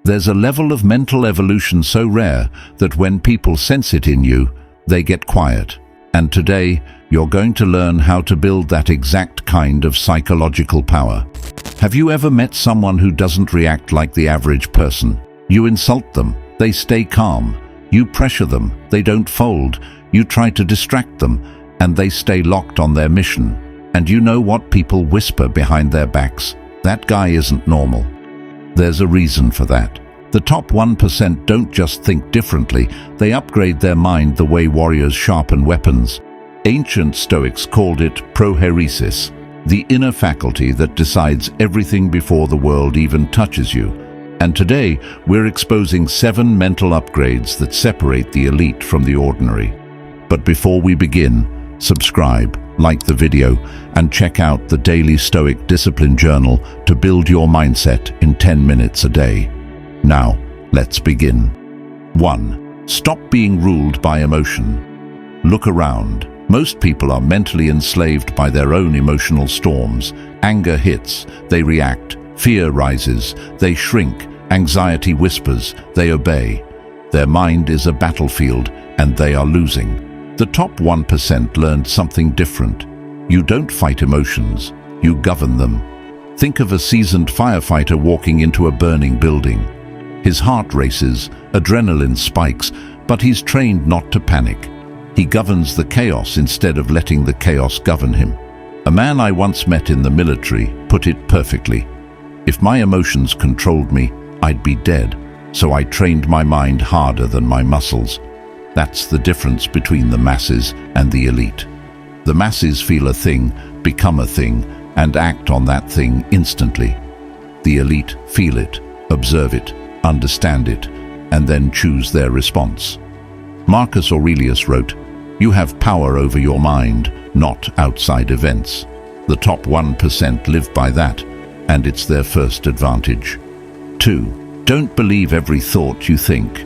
There's a level of mental evolution so rare that when people sense it in you, they get quiet. And today, you're going to learn how to build that exact kind of psychological power. Have you ever met someone who doesn't react like the average person? You insult them, they stay calm. You pressure them, they don't fold. You try to distract them, and they stay locked on their mission. And you know what people whisper behind their backs? That guy isn't normal. There's a reason for that. The top 1% don't just think differently, they upgrade their mind the way warriors sharpen weapons. Ancient Stoics called it prohairesis, the inner faculty that decides everything before the world even touches you. And today, we're exposing 7 mental upgrades that separate the elite from the ordinary. But before we begin, subscribe, like the video, and check out the Daily Stoic Discipline Journal to build your mindset in 10 minutes a day. Now, let's begin. 1. Stop being ruled by emotion. Look around. Most people are mentally enslaved by their own emotional storms. Anger hits, they react. Fear rises, they shrink. Anxiety whispers, they obey. Their mind is a battlefield, and they are losing. The top 1% learned something different. You don't fight emotions, you govern them. Think of a seasoned firefighter walking into a burning building. His heart races, adrenaline spikes, but he's trained not to panic. He governs the chaos instead of letting the chaos govern him. A man I once met in the military put it perfectly. If my emotions controlled me, I'd be dead, so I trained my mind harder than my muscles. That's the difference between the masses and the elite. The masses feel a thing, become a thing, and act on that thing instantly. The elite feel it, observe it, understand it, and then choose their response. Marcus Aurelius wrote, "You have power over your mind, not outside events." The top 1% live by that, and it's their first advantage. 2. Don't believe every thought you think.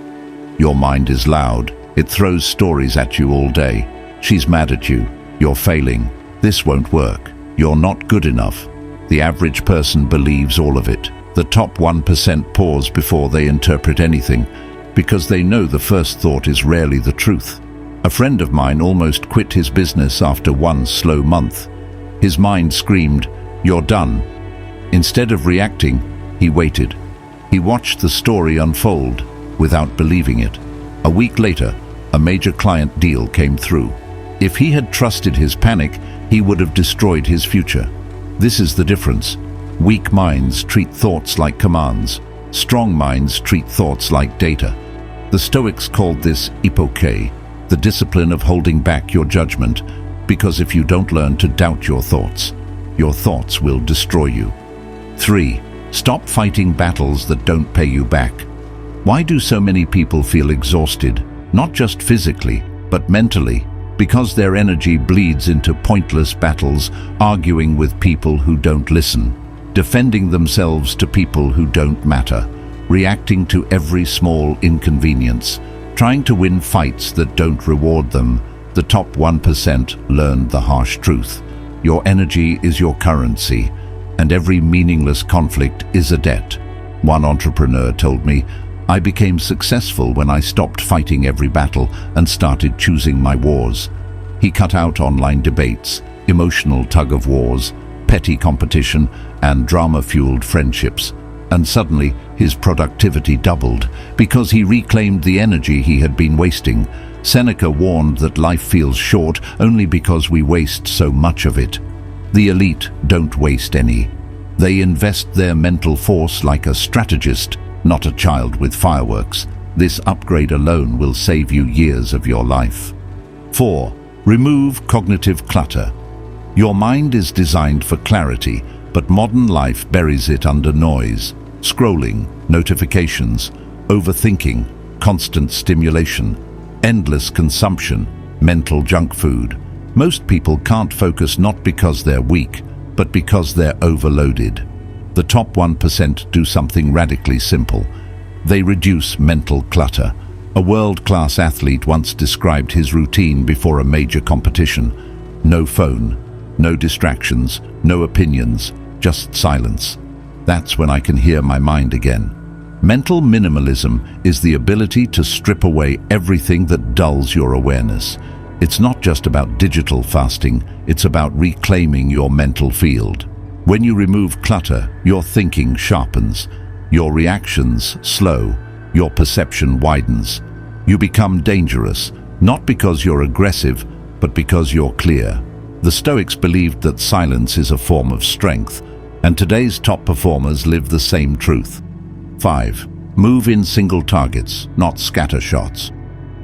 Your mind is loud. It throws stories at you all day. She's mad at you. You're failing. This won't work. You're not good enough. The average person believes all of it. The top 1% pause before they interpret anything, because they know the first thought is rarely the truth. A friend of mine almost quit his business after one slow month. His mind screamed, "You're done." Instead of reacting, he waited. He watched the story unfold without believing it. A week later, a major client deal came through. If he had trusted his panic, he would have destroyed his future. This is the difference. Weak minds treat thoughts like commands. Strong minds treat thoughts like data. The Stoics called this epoche, the discipline of holding back your judgment, because if you don't learn to doubt your thoughts will destroy you. 3. Stop fighting battles that don't pay you back. Why do so many people feel exhausted, not just physically, but mentally? Because their energy bleeds into pointless battles, arguing with people who don't listen, defending themselves to people who don't matter, reacting to every small inconvenience, trying to win fights that don't reward them. The top 1% learned the harsh truth. Your energy is your currency, and every meaningless conflict is a debt. One entrepreneur told me, "I became successful when I stopped fighting every battle and started choosing my wars." He cut out online debates, emotional tug-of-wars, petty competition, and drama-fueled friendships. And suddenly, his productivity doubled because he reclaimed the energy he had been wasting. Seneca warned that life feels short only because we waste so much of it. The elite don't waste any. They invest their mental force like a strategist, not a child with fireworks. This upgrade alone will save you years of your life. 4. Remove cognitive clutter. Your mind is designed for clarity, but modern life buries it under noise. Scrolling, notifications, overthinking, constant stimulation, endless consumption, mental junk food. Most people can't focus not because they're weak, but because they're overloaded. The top 1% do something radically simple. They reduce mental clutter. A world-class athlete once described his routine before a major competition. No phone, no distractions, no opinions, just silence. That's when I can hear my mind again. Mental minimalism is the ability to strip away everything that dulls your awareness. It's not just about digital fasting, it's about reclaiming your mental field. When you remove clutter, your thinking sharpens, your reactions slow, your perception widens. You become dangerous, not because you're aggressive, but because you're clear. The Stoics believed that silence is a form of strength, and today's top performers live the same truth. 5. Move in single targets, not scatter shots.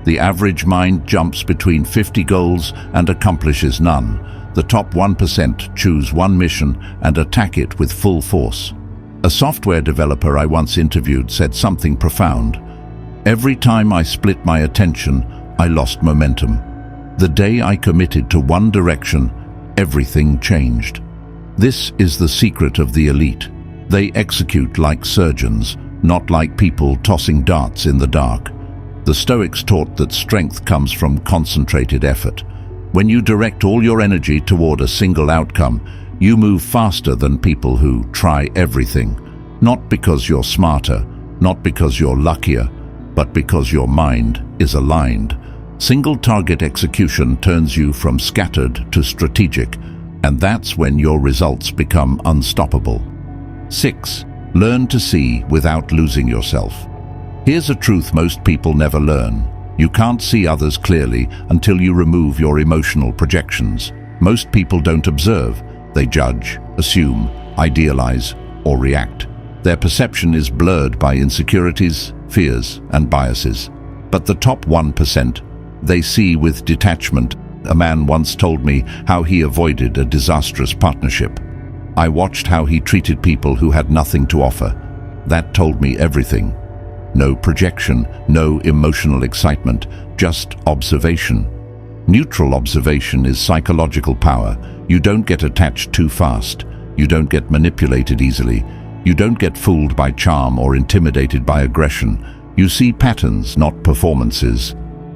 The average mind jumps between 50 goals and accomplishes none. The top 1% choose one mission and attack it with full force. A software developer I once interviewed said something profound. Every time I split my attention, I lost momentum. The day I committed to one direction, everything changed. This is the secret of the elite. They execute like surgeons, not like people tossing darts in the dark. The Stoics taught that strength comes from concentrated effort. When you direct all your energy toward a single outcome, you move faster than people who try everything. Not because you're smarter, not because you're luckier, but because your mind is aligned. Single target execution turns you from scattered to strategic, and that's when your results become unstoppable. 6. Learn to see without losing yourself. Here's a truth most people never learn. You can't see others clearly until you remove your emotional projections. Most people don't observe. They judge, assume, idealize, or react. Their perception is blurred by insecurities, fears, and biases. But the top 1%, they see with detachment. A man once told me how he avoided a disastrous partnership. I watched how he treated people who had nothing to offer. That told me everything. No projection, no emotional excitement, just observation. Neutral observation is psychological power. You don't get attached too fast. You don't get manipulated easily. You don't get fooled by charm or intimidated by aggression. You see patterns, not performances.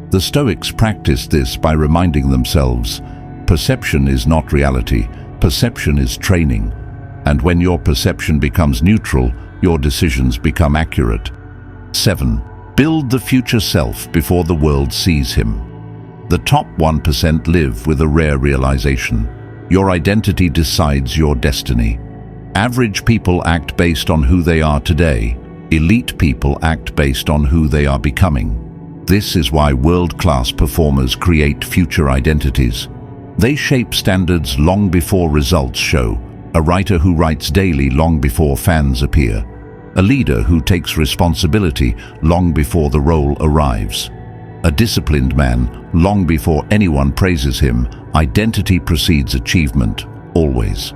The Stoics practiced this by reminding themselves, perception is not reality. Perception is training, and when your perception becomes neutral, your decisions become accurate. 7. Build the future self before the world sees him. The top 1% live with a rare realization. Your identity decides your destiny. Average people act based on who they are today. Elite people act based on who they are becoming. This is why world-class performers create future identities. They shape standards long before results show, a writer who writes daily long before fans appear, a leader who takes responsibility long before the role arrives, a disciplined man long before anyone praises him. Identity precedes achievement, always.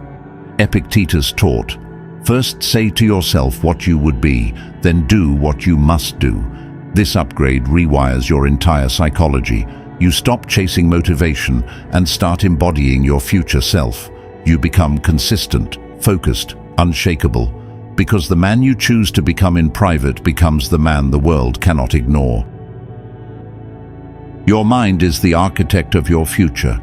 Epictetus taught, first say to yourself what you would be, then do what you must do. This upgrade rewires your entire psychology. You stop chasing motivation and start embodying your future self. You become consistent, focused, unshakable, because the man you choose to become in private becomes the man the world cannot ignore. Your mind is the architect of your future.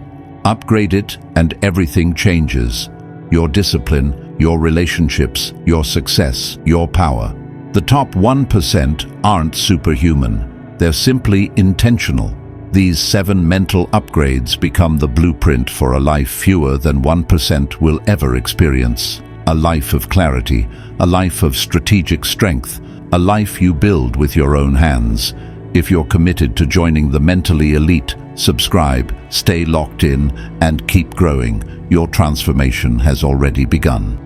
Upgrade it and everything changes. Your discipline, your relationships, your success, your power. The top 1% aren't superhuman. They're simply intentional. These 7 mental upgrades become the blueprint for a life fewer than 1% will ever experience. A life of clarity, a life of strategic strength, a life you build with your own hands. If you're committed to joining the mentally elite, subscribe, stay locked in, and keep growing. Your transformation has already begun.